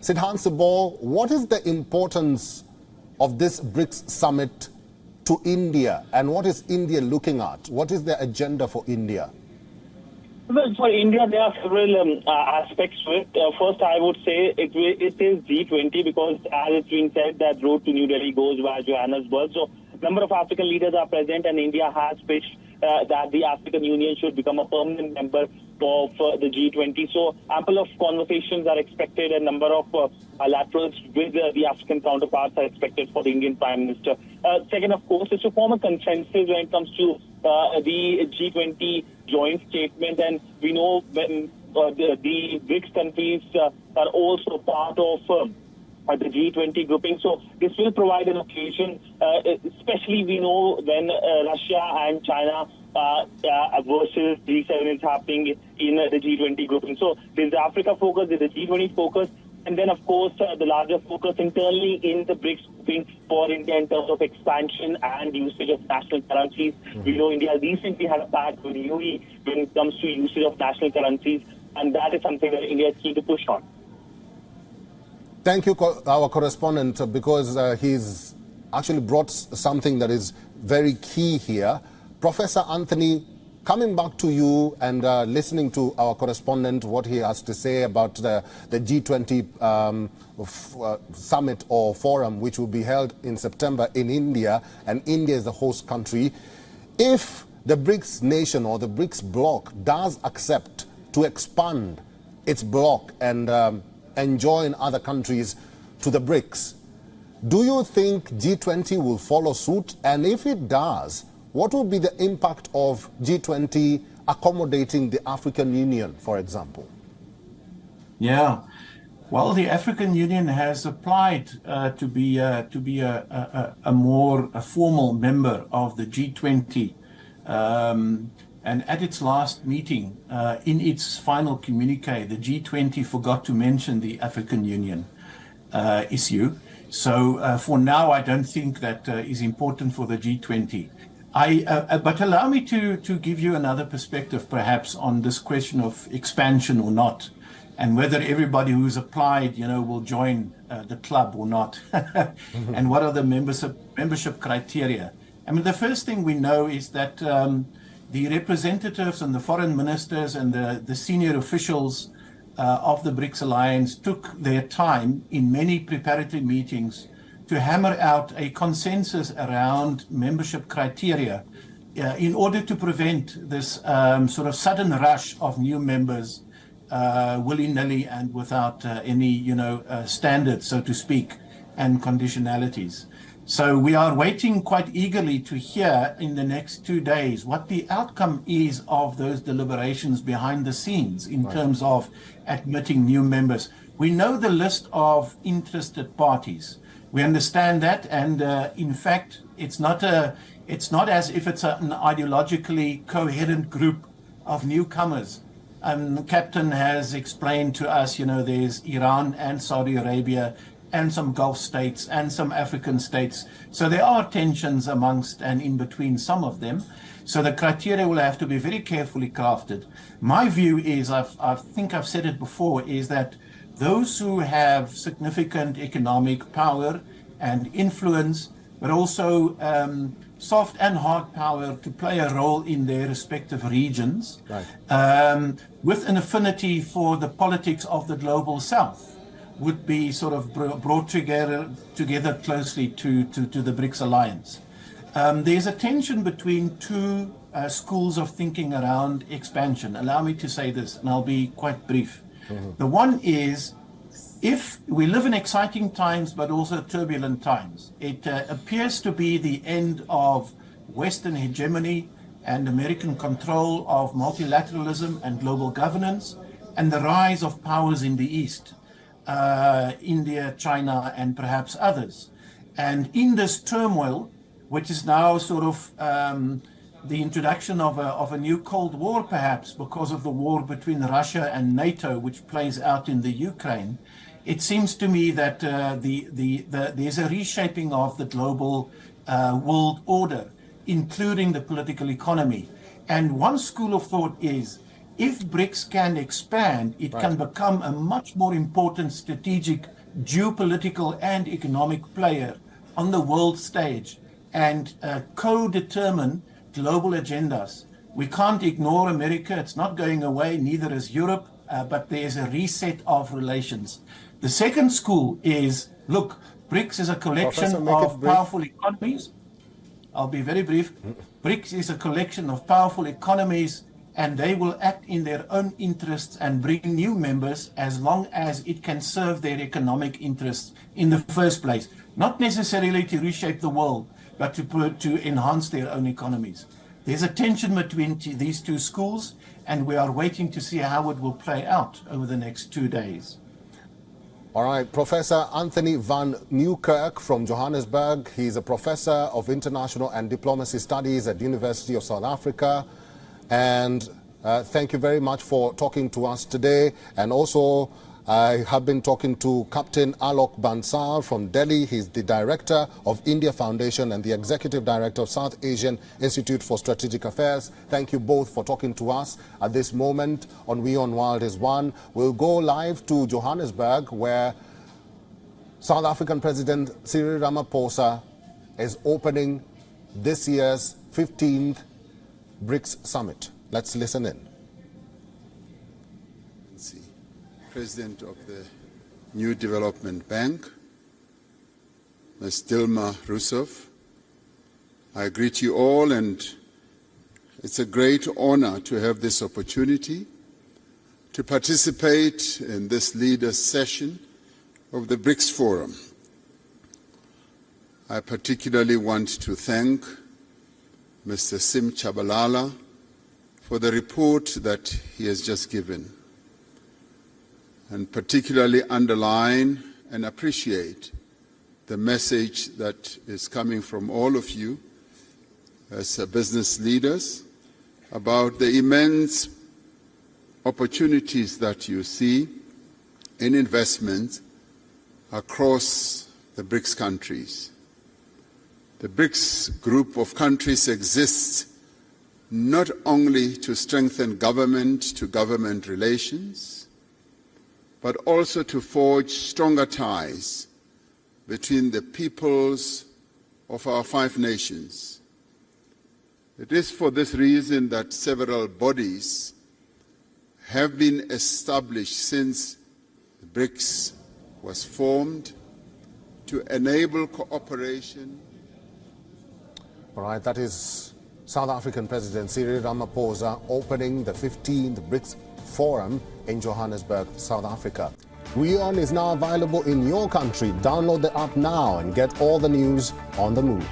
Sidhan, what is the importance of this BRICS Summit to India, and what is India looking at? What is the agenda for India? Well, for India, there are several aspects to it. First, I would say it is G20 because, as it's been said, that road to New Delhi goes via Johannesburg. So, a number of African leaders are present, and India has pitched that the African Union should become a permanent member of the G20. So, ample of conversations are expected, and number of laterals with the African counterparts are expected for the Indian Prime Minister. Second, of course, is to form a consensus when it comes to the G20 joint statement, and we know when the BRICS countries are also part of the G20 grouping. So this will provide an occasion, especially we know when Russia and China versus G7 is happening in the G20 grouping. So there's the Africa focus, there's the G20 focus, and then, of course, the larger focus internally in the BRICS grouping for India in terms of expansion and usage of national currencies. We know India recently had a pact with UAE when it comes to usage of national currencies, and that is something that India is keen to push on. Thank you, our correspondent, because he's actually brought something that is very key here. Professor Anthony, coming back to you and listening to our correspondent, what he has to say about the G20 summit or forum, which will be held in September in India, and India is the host country. If the BRICS nation or the BRICS bloc does accept to expand its bloc and join other countries to the BRICS, do you think G20 will follow suit? And if it does, what will be the impact of G20 accommodating the African Union, for example? Yeah, well, the African Union has applied to be a more formal member of the G20, and at its last meeting, in its final communique, the G20 forgot to mention the African Union issue. So for now, I don't think that is important for the G20. But allow me to give you another perspective, perhaps, on this question of expansion or not, and whether everybody who's applied, will join the club or not, and what are the membership criteria. I mean, the first thing we know is that the representatives and the foreign ministers and the senior officials of the BRICS alliance took their time in many preparatory meetings to hammer out a consensus around membership criteria in order to prevent this sort of sudden rush of new members willy-nilly and without any, standards, so to speak, and conditionalities. So we are waiting quite eagerly to hear in the next 2 days what the outcome is of those deliberations behind the scenes in terms of admitting new members. We know the list of interested parties. We understand that, and in fact, it's not as if it's an ideologically coherent group of newcomers. Captain has explained to us, there's Iran and Saudi Arabia and some Gulf states and some African states. So there are tensions amongst and in between some of them. So the criteria will have to be very carefully crafted. My view is, I think I've said it before, is that those who have significant economic power and influence, but also soft and hard power to play a role in their respective regions, with an affinity for the politics of the global south, would be sort of brought together closely to the BRICS alliance. There's a tension between two schools of thinking around expansion. Allow me to say this, and I'll be quite brief. The one is, if we live in exciting times, but also turbulent times, it appears to be the end of Western hegemony and American control of multilateralism and global governance, and the rise of powers in the East, India, China, and perhaps others. And in this turmoil, which is now sort of the introduction of a new Cold War, perhaps, because of the war between Russia and NATO, which plays out in the Ukraine, it seems to me that there's a reshaping of the global world order, including the political economy. And one school of thought is if BRICS can expand, it can become a much more important strategic, geopolitical and economic player on the world stage and co-determine global agendas. We can't ignore America. It's not going away, neither is Europe, but there's a reset of relations. The second school is, look, BRICS is a collection of powerful economies. I'll be very brief. BRICS is a collection of powerful economies, and they will act in their own interests and bring new members as long as it can serve their economic interests in the first place. Not necessarily to reshape the world, but to enhance their own economies. There's a tension between these two schools, and we are waiting to see how it will play out over the next 2 days. All right, Professor Anthony van Nieuwkerk from Johannesburg. He's a professor of international and diplomacy studies at the University of South Africa. And thank you very much for talking to us today. And also, I have been talking to Captain Alok Bansal from Delhi. He's the director of India Foundation and the executive director of South Asian Institute for Strategic Affairs. Thank you both for talking to us at this moment on WION World is One. We'll go live to Johannesburg, where South African President Cyril Ramaphosa is opening this year's 15th BRICS Summit. Let's listen in. President of the New Development Bank, Ms. Dilma Rousseff. I greet you all, and it's a great honor to have this opportunity to participate in this leaders' session of the BRICS Forum. I particularly want to thank Mr. Sim Chabalala for the report that he has just given, and particularly underline and appreciate the message that is coming from all of you as business leaders about the immense opportunities that you see in investment across the BRICS countries. The BRICS group of countries exists not only to strengthen government-to-government relations, but also to forge stronger ties between the peoples of our 5 nations. It is for this reason that several bodies have been established since the BRICS was formed to enable cooperation. All right, that is South African President Cyril Ramaphosa opening the 15th BRICS Forum in Johannesburg, South Africa. WION is now available in your country. Download the app now and get all the news on the move.